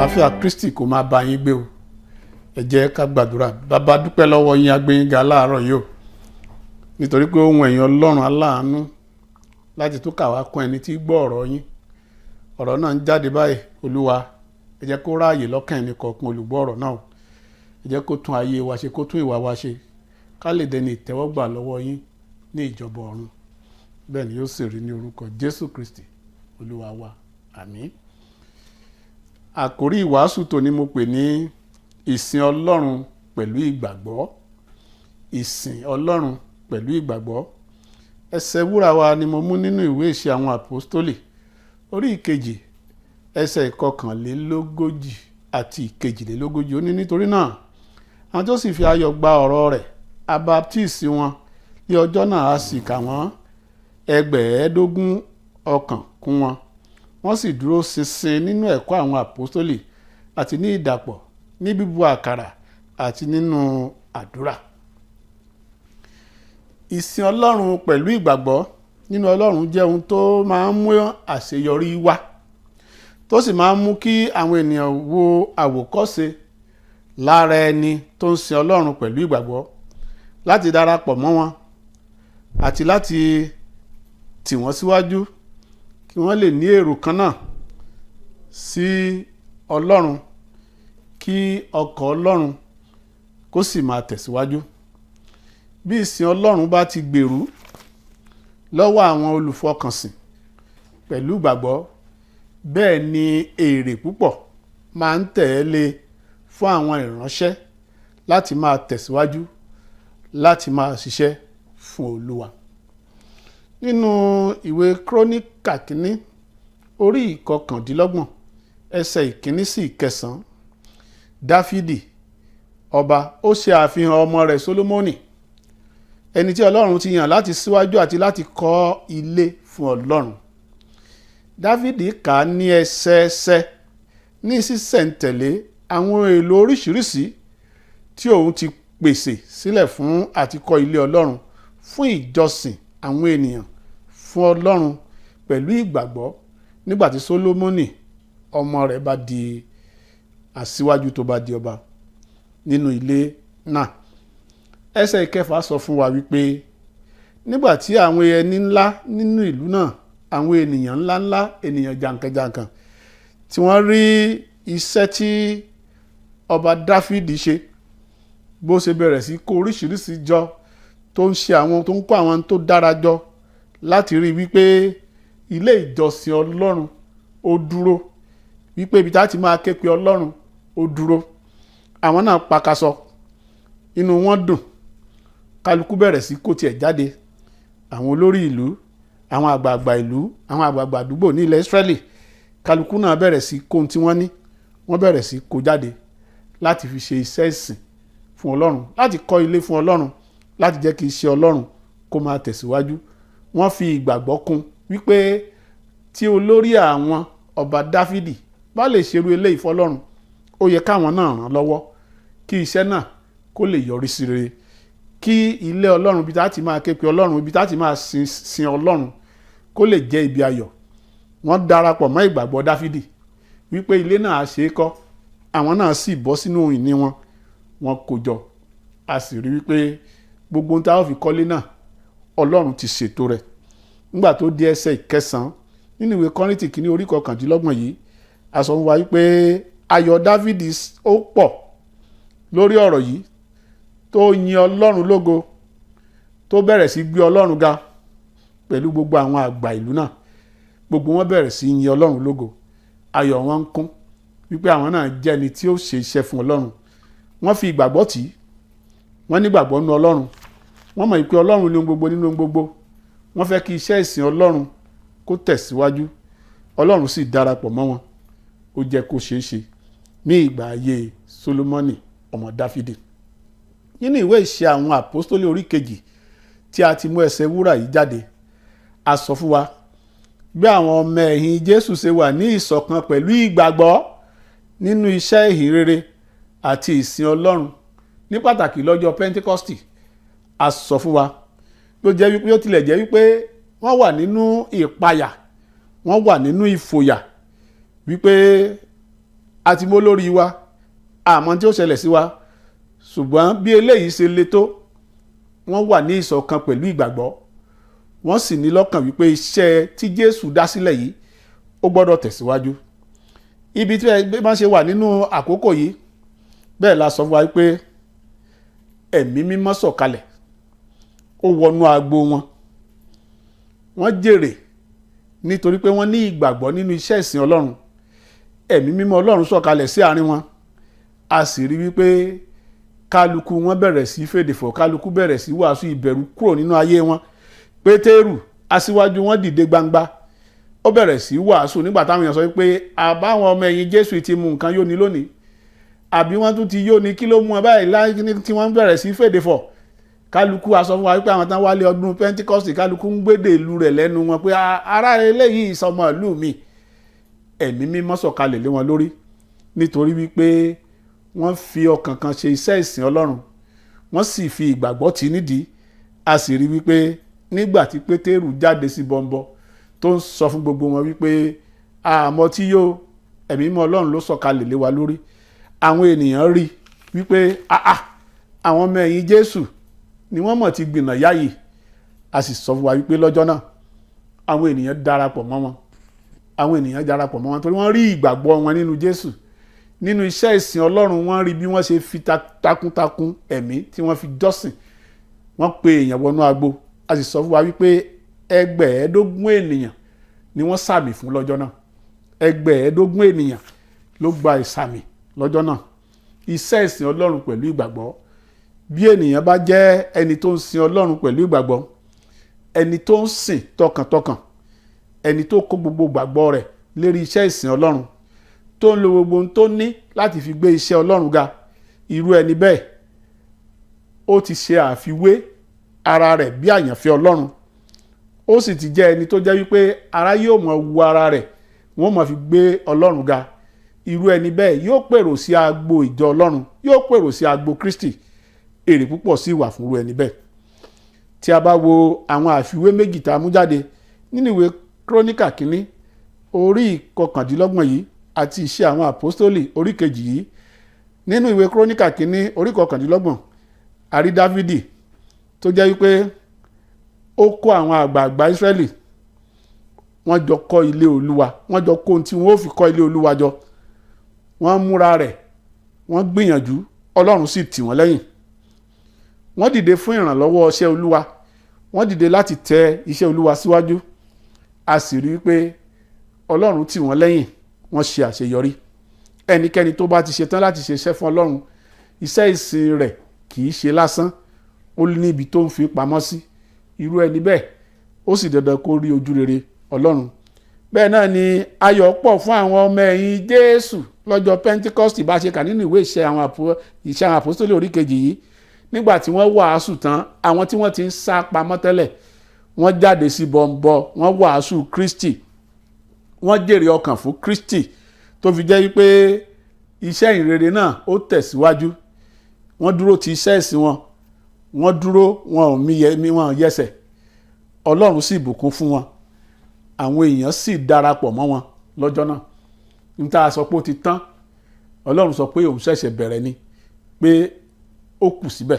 àlàáfíà Kristi kó máa bá yín gbé o. Ẹ jẹ́ ká gbàdúrà. Bàbá dúpẹ́ lọ́wọ́ yín, a gbé yín ga láàárọ̀ yìí o. Nítorí pé ohun ẹ̀yin Ọlọ́run aláàánú láti tún kà wá kún ẹni tí gbọ́ ọ̀rọ̀ yín. Ọ̀rọ̀ náà ń jáde báyìí, Olúwa. Ẹ jẹ́ kó ráàyè lọ́kàn ẹni kọ̀ọ̀kan olùgbọ́ ọ̀rọ̀ náà o. Ẹ jẹ́ kó tún ayé wa ṣe, kó tún ìwà wa ṣe. Ká lè dẹni ìtẹ́wọ́gbà lọ́wọ́ yín ní ìjọba ọ̀run. Bẹ́ẹ̀ ni yóò sì rí ní orúkọ Jésù Kristi, Olúwa wa. Àmín. Àkórí ìwàásù tòní mo pè ní ìsìn Ọlọ́run pẹ̀lú ìgbàgbọ́. Ìsìn Ọlọ́run pẹ̀lú ìgbàgbọ́. Ẹsẹ̀ wúrà wa ni mo mú nínú ìwé ìṣe àwọn àpọ́stólì orí ìkejì ẹsẹ̀ ìkọkànlélógójì àti ìkejìlélógójì. Ó ní nítorí náà àwọn tó sì fi ayọ̀ gba ọ̀rọ̀ rẹ̀ a baptisi wọn ní ọjọ́ náà a sì kà wọ́n 15,000 ọkàn kún wọn. Wọ́n sì dúró ṣinṣin nínú ẹ̀kọ́ àwọn àpọ́stólì àti ní ìdàpọ̀, ní bíbu àkàrà àti nínú àdúrà. Ìsìn Ọlọ́run pẹ̀lú ìgbàgbọ́ nínú Ọlọ́run jẹ́ ohun tó máa ń mú àṣeyọrí wá, tó sì máa ń mú kí àwọn ènìyàn wo àwòkọ́ṣe lára ẹni tó ń sin Ọlọ́run pẹ̀lú ìgbàgbọ́, láti darapọ̀ mọ́ wọn àti láti tì wọ́n síwájú kí wọ́n lè ní èrò kan náà sí Ọlọ́run, kí ọkọ̀ Ọlọ́run kó sì máa tẹ̀síwájú. Bí ìsìn Ọlọ́run bá ti gbèrú lọ́wọ́ àwọn olùfọkànsìn pẹ̀lú ìgbàgbọ́, bẹ́ẹ̀ ni èrè púpọ̀ máa ń tẹ̀lé fún àwọn ìránṣẹ́ láti máa tẹ̀síwájú, láti máa ṣiṣẹ́ fún Olúwa. Nínú ìwé Kíróníkà kínní orí ìkọkàndínlọ́gbọ̀n ẹsẹ̀ ìkíní sí ìkẹsàn-án, Dáfídì ọba ó ṣe àfihàn ọmọ rẹ̀ Sólómọ́nì, ẹni tí Ọlọ́run ti yàn láti síwájú àti láti kọ́ ilé fún Ọlọ́run. Dáfídì kà á ní ẹsẹẹsẹ ní sísẹ̀ǹtẹ̀lé àwọn èlò oríṣiríṣi tí òun ti pèsè sílẹ̀ fún àti kọ́ ilé Ọlọ́run fún ìjọsìn àwọn ènìyàn fún Ọlọ́run pẹ̀lú ìgbàgbọ́, nígbà tí Sólómọ́nì ọmọ rẹ̀ bá di aṣíwájú tó bá di ọba nínú ilé náà. Ẹsẹ̀ ìkẹfà sọ fún wa wípé nígbà tí àwọn ẹni ńlá nínú ìlú náà, àwọn ènìyàn ńláńlá, ènìyàn jàǹkànjàǹkàn, tí wọ́n rí iṣẹ́ tí ọba Dáfídì ṣe, bó ṣe bẹ̀rẹ̀ sí kó oríṣiríṣi jọ, tó ń ṣe àwọn tó ń kó àwọn tó dára jọ láti rí wípé ilé ìjọsìn Ọlọ́run ó dúró, wípé ibi tá ti máa ké pe Ọlọ́run ó dúró. Àwọn náà pakasọ, inú wọn dùn, kálukú bẹ̀rẹ̀ sí kó tiẹ̀ jáde. Àwọn olórí ìlú, àwọn àgbààgbà ìlú, àwọn àgbààgbà àdúgbò ní ilẹ̀ Ísírẹ́lì, kálukú náà bẹ̀rẹ̀ sí kó ohun tí wọ́n ní, wọ́n bẹ̀rẹ̀ sí kó jáde láti fi ṣe iṣẹ́ ìsìn fún Ọlọ́run, láti kọ́ ilé fún Ọlọ́run, láti jẹ́ kí iṣẹ́ Ọlọ́run kó máa tẹ̀síwájú. Wọ́n fi ìgbàgbọ́ kún wípé tí olórí àwọn ọba Dáfídì bá lè ṣerú eléyìí fọ́lọ́run, ó yẹ káwọn náà ràn lọ́wọ́ kí iṣẹ́ náà kó lè yọrí sí rere, kí ilé Ọlọ́run ibi tá ti máa ké pe Ọlọ́run, ibi tá ti máa sin Ọlọ́run kó lè jẹ́ ibi ayọ̀. Wọ́n darapọ̀ mọ́ ìgbàgbọ́ Dáfídì wípé ilé náà á ṣe é kọ́, àwọn náà sì bọ́ sínú ìní wọn, wọ́n kó jọ. A sì rí wípé gbogbo ohun tá a fi kọ́lé náà Ọlọ́run ti ṣètò rẹ̀. Nígbà tó di ẹsẹ̀ ìkẹsàn-án nínú ìwé Kọ́ríńtì kínní orí kọkàndínlọ́gbọ̀n yìí, a sọ fún wa wípé ayọ̀ Dáfídì ó pọ̀ lórí ọ̀rọ̀ yìí, tó yin Ọlọ́run lógo, tó bẹ̀rẹ̀ sí gbé Ọlọ́run ga pẹ̀lú gbogbo àwọn àgbà ìlú náà. Gbogbo wọn bẹ̀rẹ̀ sí yin Ọlọ́run lógo, ayọ̀ wọn ń kún wípé àwọn náà jẹ́ ẹni tí ó ṣe iṣẹ́ fún Ọlọ́run. Wọ́n fi ìgbàgbọ́ tì í, wọ́n nígbàgbọ́ nínú Ọlọ́run, wọ́n mọ̀ pé Ọlọ́run ní ohun gbogbo nínú ohun gbogbo. Wọ́n fẹ́ kí iṣẹ́ ìsìn Ọlọ́run kó tẹ̀síwájú. Ọlọ́run sì darapọ̀ mọ́ wọn, ó jẹ́ kó ṣeé ṣe ní ìgbà ayé Sólómọ́nì ọmọ Dáfídì. Nínú ìwé ìṣe àwọn àpọ́stólì orí kejì tí a ti mú ẹsẹ̀ wúrà yìí jáde, a sọ fún wa bí àwọn ọmọ ẹ̀yìn Jésù ṣe wà ní ìṣọ̀kan pẹ̀lú ìgbàgbọ́ nínú iṣẹ́ ìhìn rere àti ìsìn Ọlọ́run, ní pàtàkì lọ́jọ́ Pentecost. A sọ fún wa bí ó tilẹ̀ jẹ́ wípé wọ́n wà nínú ìpayà, wọ́n wà nínú ìfòyà wípé àti mọ́ lórí wa àmọ́ tí ó ṣẹlẹ̀ sí wa ṣùgbọ́n bí eléyìí ṣe le tó wọ́n wà ní ìṣọ̀kan pẹ̀lú ìgbàgbọ́ wọ́n sì ní lọ́kàn wípé iṣẹ́ tí Jésù dá sílẹ̀ yìí ó gbọ́dọ̀ tẹ̀síwájú. Ibi tí ẹ bá ṣe wà nínú àkókò yìí bẹ́ẹ̀ la sọ fún wa wípé ẹ̀mí mímọ́ sọ̀kalẹ̀ ó wọnú agbo wọn. Wọ́n jèrè nítorí pé wọ́n ní ìgbàgbọ́ nínú iṣẹ́ ìsìn Ọlọ́run. Ẹ̀mí mímọ́ Ọlọ́run sọ̀kalẹ̀ sí àárín wọn. A sì rí wípé kálukú wọn bẹ̀rẹ̀ sí fèdèfọ̀, kálukú bẹ̀rẹ̀ sí wàásù ìbẹ̀rù kúrò nínú ayé wọn. Pétérù aṣíwájú wọn dìde gbangba ó bẹ̀rẹ̀ sí wàásù nígbà táwọn èèyàn sọ wípé àbáwọn ọmọ ẹ̀yìn Jésù ti mú nǹkan yóni lónìí àbí wọ́n tún ti yóni kí ló mú ẹ báyìí láì tí wọ́n bẹ̀rẹ̀ sí fèdèfọ̀. Kálukú a sọ fún wa wípé àwọn tán wálé ọdún Pentecost kálukú ń gbédè ìlú rẹ̀ lẹ́nu wọn pé ará eléyìí sọmọ ìlú mi. Ẹ̀mí mímọ́ sọ̀kalẹ̀ lé wọn lórí nítorí wípé wọ́n fi ọkàn kan ṣe iṣẹ́ ìsìn Ọlọ́run wọ́n sì fi ìgbàgbọ́ tì nídìí. A sì rí wípé nígbà tí Pétérù jáde sí bọ̀m̀bọ̀ tó ń sọ fún gbogbo wọn wípé àmọ́ tí yóò ẹ̀mí mímọ́ Ọlọ́run ló sọ̀kalẹ̀ lé wa lórí. Àwọn ènìyàn rí wípé àwọn ọmọ ẹ̀yìn Jésù ni wọ́n mọ̀ ti gbìnà yáyì. A sì sọ fún wa wípé lọ́jọ́ náà àwọn ènìyàn darapọ̀ mọ́ wọn. Àwọn ènìyàn darapọ̀ mọ́ wọn torí wọ́n rí ìgbàgbọ́ wọn nínú Jésù. Nínú iṣẹ́ ìsìn Ọlọ́run wọ́n rí bí wọ́n ṣe fi takuntakun ẹ̀mí tí wọ́n fi jọ́sìn. Wọ́n pe èèyàn wọnú agbo. A sì sọ fún wa wípé 15 ènìyàn ni wọ́n sàmì fún lọ́jọ́ náà. 15 ènìyàn ló gba ìsàmì lọ́jọ́ náà. Iṣẹ́ ìsìn Ọlọ́run pẹ̀lú ìgbàgbọ́. Bí ènìyàn bá jẹ́ ẹni tó ń sin Ọlọ́run pẹ̀lú ìgbàgbọ́, ẹni tó ń sìn tọkàntọkàn, ẹni tó kó gbogbo ìgbàgbọ́ rẹ̀ lérí iṣẹ́ ìsìn Ọlọ́run, tó ń lo gbogbo ohun tó ní láti fi gbé iṣẹ́ Ọlọ́run ga, irú ẹni bẹ́ẹ̀ ó ti ṣe àfiwé ara rẹ̀ bí àyànfẹ́ Ọlọ́run. Ó sì ti jẹ́ ẹni tó jẹ́ wípé ara yóò mọ̀ wu ara rẹ̀ wọ́n mọ̀ fi gbé Ọlọ́run ga. Irú ẹni bẹ́ẹ̀ yóò pèrò sí agbo ìjọ Ọlọ́run, yóò pèrò sí agbo Kristi. Èrè púpọ̀ sí wà fún irú ẹni bẹ́ẹ̀. Tí a bá wo àwọn àfiwé méjì tá a mú jáde nínú ìwé Kíróníkà kínní orí 29 yìí àti Iṣẹ́ àwọn Àpọ́stólì orí 2 yìí. Nínú ìwé Kíróníkà kínní orí 29 a rí Dáfídì tó jẹ́ wípé ó kó àwọn àgbààgbà Ísírẹ́lì wọ́n jọ kọ́ ilé Olúwa, wọ́n jọ kó ohun tí wọ́n ó fi kọ́ ilé Olúwa jọ. Wọ́n múra rẹ̀, wọ́n gbìyànjú, Ọlọ́run sì tì wọ́n lẹ́yìn. Wọ́n dìde fún ìrànlọ́wọ́ iṣẹ́ Olúwa, wọ́n dìde láti tẹ iṣẹ́ Olúwa síwájú. A sì rí pé Ọlọ́run tì wọ́n lẹ́yìn, wọ́n ṣe àṣeyọrí. Ẹnikẹ́ni tó bá ti ṣetán láti ṣe iṣẹ́ fún Ọlọ́run, iṣẹ́ ìsìn rẹ̀ kì í ṣe lásán, ó ní ibi tó ń fi pamọ́ sí. Irú ẹni bẹ́ẹ̀ ó sì dandan kó rí ojú rere Ọlọ́run. Bẹ́ẹ̀ náà ni ayọ̀ pọ̀ fún àwọn ọmọ ẹ̀yìn Jésù lọ́jọ́ Pentecost bá ṣe kà nínú ìwé Iṣẹ́ àwọn Àpọ́stólì orí 2 yìí. Nígbà tí wọ́n wàásù tán, àwọn tí wọ́n ti ń sá pamọ́ tẹ́lẹ̀ wọ́n jáde sí bọ̀m̀bọ̀, wọ́n wàásù Kristi, wọ́n jèrè ọkàn fún Kristi tó fi jẹ́ wípé iṣẹ́ ìrere náà ó tẹ̀síwájú. Wọ́n dúró ti iṣẹ́ ìsìn wọn, wọ́n dúró wọn ò mí wọn yẹsẹ̀. Ọlọ́run sì bùkún fún wọn. Àwọn èèyàn sì darapọ̀ mọ́ wọn lọ́jọ́ náà. Níta sọ pé ó ti tán, Ọlọ́run sọ pé òun ṣẹ̀ṣẹ̀ bẹ̀rẹ̀ ni, pé ó kù síbẹ̀.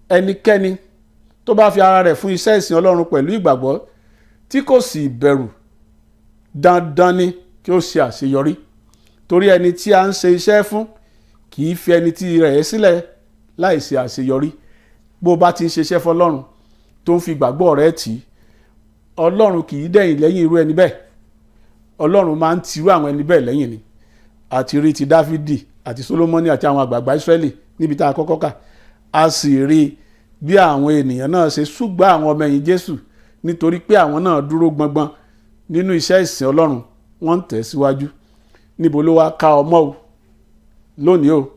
Ẹnikẹ́ni tó bá fi ara rẹ̀ fún iṣẹ́ ìsìn Ọlọ́run pẹ̀lú ìgbàgbọ́ tí kò sì bẹ̀rù, dandan ni kí ó ṣe àṣeyọrí. Torí ẹni tí a ń ṣe iṣẹ́ fún kì í fi ẹni tí rẹ̀ sílẹ̀ láì ṣe àṣeyọrí. Bó bá ti ń ṣiṣẹ́ fún Ọlọ́run tó ń fi ìgbàgbọ́ rẹ̀ tì í, Ọlọ́run kì í dẹ̀yìn lẹ́yìn irú ẹni bẹ́ẹ̀. Ọlọ́run máa ń tirú àwọn ẹni bẹ́ẹ̀ lẹ́yìn ni. Àti rí ti Dáfídì àti Sólómọ́nì àti àwọn àgbààgbà Ísírẹ́lì níbi tá a kọ́kọ́ kà. A sì rí bí àwọn ènìyàn náà ṣe ṣùgbọ́n àwọn ọmọ ẹ̀yìn Jésù nítorí pé àwọn náà dúró gbọngbọn nínú iṣẹ́ ìsìn Ọlọ́run, wọ́n ń tẹ̀ síwájú. Níbo ló wá ká ọmọ o lónìí o?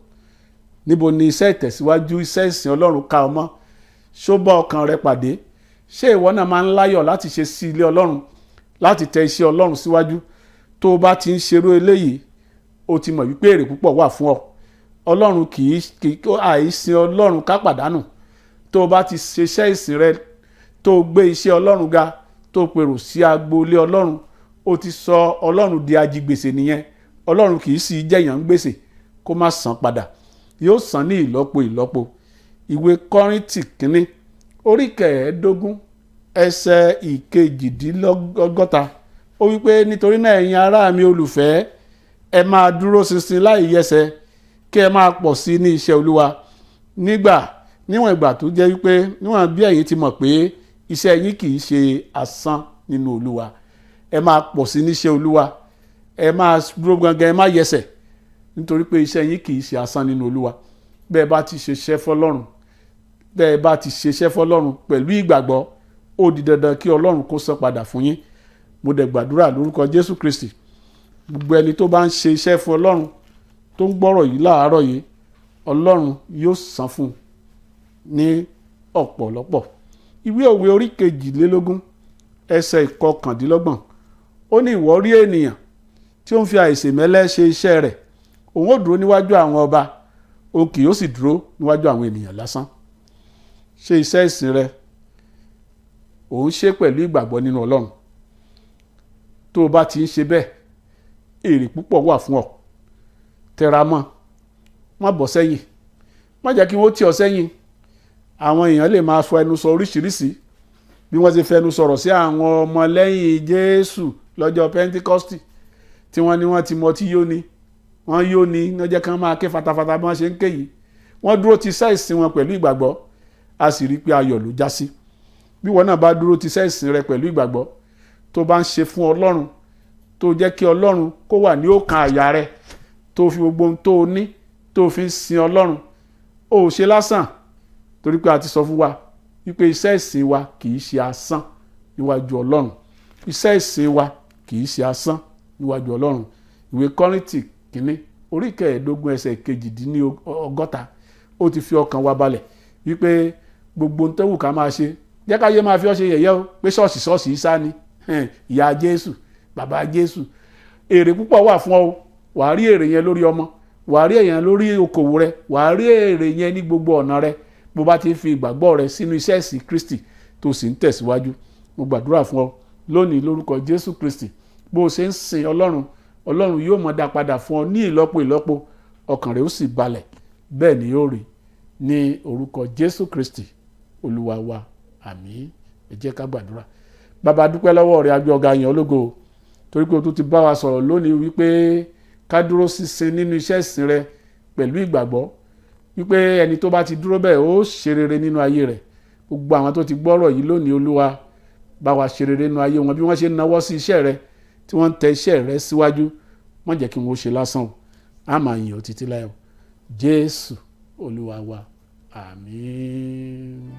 Níbo ni iṣẹ́ ìtẹ̀síwájú iṣẹ́ ìsìn Ọlọ́run ká ọmọ? Ṣó bá ọkàn rẹ pàdé? Ṣé ìwọ náà máa ń láyọ̀ láti ṣe sí ilé Ọlọ́run, láti tẹ iṣẹ́ Ọlọ́run síwájú? Tó o bá ti ń ṣerú eléyìí, o ti mọ̀ wípé èrè púpọ̀ wà fún ọ. Ọlọ́run kì í àìsìn Ọlọ́run ká pàdánù. Tó o bá ti ṣiṣẹ́ ìsìn rẹ, tó o gbé iṣẹ́ Ọlọ́run ga, tó o pèrò sí agboolé Ọlọ́run, o ti sọ Ọlọ́run di ajigbèsè nìyẹn. Ọlọ́run kì í sì jẹ̀yàn gbèsè kó má san padà, yóò san ní ìlọ́po ìlọ́po. Ìwé Kọ́ríńtì kínní orí 15 ẹsẹ̀ 62 ó wípé nítorí náà ẹ̀yin ará mi olùfẹ́, ẹ máa dúró ṣinṣin láì yẹsẹ̀, kí ẹ máa pọ̀ sí ní iṣẹ́ Olúwa níwọ̀n ìgbà tó jẹ́ wípé níwọ̀n bí ẹ̀yin ti mọ̀ pé iṣẹ́ yín kì í ṣe asán nínú Olúwa. Ẹ máa pọ̀ sí ní iṣẹ́ Olúwa, ẹ máa dúró gangan, ẹ má yẹsẹ̀, nítorí pé iṣẹ́ yín kì í ṣe asán nínú Olúwa. Bẹ́ẹ̀ bá ti ṣiṣẹ́ fọlọ́run, bẹ́ẹ̀ bá ti ṣiṣẹ́ fọlọ́run pẹ̀lú ìgbàgbọ́, ó di dandan kí Ọlọ́run kó san padà fún yín. Mo dẹ̀ gbàdúrà lórúkọ Jésù Kristi, gbogbo ẹni tó bá ń ṣe iṣẹ́ fún Ọlọ́run tó ń gbọ́rọ̀ yìí láàárọ̀ yìí, Ọlọ́run yóò san fún un ní ọ̀pọ̀lọpọ̀. Ìwé Òwe orí 22 ẹsẹ̀ 29 ó ní ìwọ rí ènìyàn tí ó ń fi àìṣèmẹ́lẹ́ ṣe iṣẹ́ rẹ̀, òun ó dúró níwájú àwọn ọba, òun kì yóò sì dúró níwájú àwọn ènìyàn lásán. Ṣe iṣẹ́ ìsìn rẹ, òun ṣe pẹ̀lú ìgbàgbọ́ nínú Ọlọ́run. Tó o bá ti ń ṣe bẹ́ẹ̀, èrè púpọ̀ wà fún ọ. Tẹra mọ́, má bọ́ sẹ́yìn, má jẹ́ kí wọ́n tì ọ́ sẹ́yìn. Àwọn èèyàn lè máa fọ ẹnu sọ oríṣiríṣi bí wọ́n ti fẹnu sọ̀rọ̀ sí àwọn ọmọlẹ́yìn Jésù lọ́jọ́ Pentikọ́stì tí wọ́n ní wọ́n ti mọ tí yó ni, wọ́n yó ni lọ́jọ́ kan máa ké fatafata bí wọ́n ṣe ń ké yìí. Wọ́n dúró ti sẹ́ẹ̀sì wọn pẹ̀lú ìgbàgbọ́, a sì rí pé ayọ̀ ló já sí. Bí wọ́n náà bá dúró ti sẹ́ẹ̀sì rẹ pẹ̀lú ìgbàgbọ́, tó bá ń ṣe fún Ọlọ́run, tó jẹ́ kí Ọlọ́run kó wà ní ọkàn àyà rẹ, tó fi gbogbo ohun tó ní tó fi ń sin Ọlọ́run, ó ṣe lásán, torí pé a ti sọ fún wa wípé iṣẹ́ ìsìn wa kì í ṣe asán níwájú Ọlọ́run. Iṣẹ́ ìsìn wa kì í ṣe asán níwájú Ọlọ́run. Ìwé Kọ́ríńtì kínní orí 15 ẹsẹ̀ 62 ó ti fi ọkàn wa balẹ̀ wípé gbogbo ohun tó wù ká máa ṣe, jẹ́ ká yé máa fi ọ́ ṣe yẹ̀yẹ́ o pé ṣọ́ọ̀ṣì sá ni, ìyá Jésù, bàbá Jésù. Èrè púpọ̀ wà fún ọ, wàá rí èrè yẹn lórí ọmọ, wàá rí èrè yẹn lórí okòwò rẹ, wàá rí èrè yẹn ní gbogbo ọ̀nà rẹ bó bá ti ń fi ìgbàgbọ́ rẹ sínú iṣẹ́ ìsìn Kristi tó sì ń tẹ̀síwájú. Mo gbàdúrà fún ọ lónìí lórúkọ Jésù Kristi, bó o ṣe ń sin Ọlọ́run, Ọlọ́run yóò máa dá padà fún ọ ní ìlọ́po ìlọ́po, ọkàn rẹ ó sì balẹ̀. Bẹ́ẹ̀ ni yóò rí ní orúkọ Jésù Kristi Olúwa wa, àmín. Ẹ jẹ́ ká gbàdúrà. Bàbá, dúpẹ́ lọ́wọ́ rẹ, a gbé ọ̀gá yìn ọ́ lógo, torí pé o tún ti bá wa sọ̀rọ̀ lónìí wípé ká dúró ṣinṣin nínú iṣẹ́ ìsìn rẹ pẹ̀lú ìgbàgbọ́, wípé ẹni tó bá ti dúró bẹ́ẹ̀ ó ṣe rere nínú ayé rẹ̀. Gbogbo àwọn tó ti gbọ́rọ̀ yìí lónìí, Olúwa bá wa ṣe rere nínú ayé wọn bí wọ́n ṣe ń nawọ́ sí iṣẹ́ rẹ, tí wọ́n ń tẹ iṣẹ́ rẹ síwájú. Má jẹ́ kí wọ́n ṣe lásán, a máa yìn ọ́ títí láé. Jésù Olúwa wa, àmín.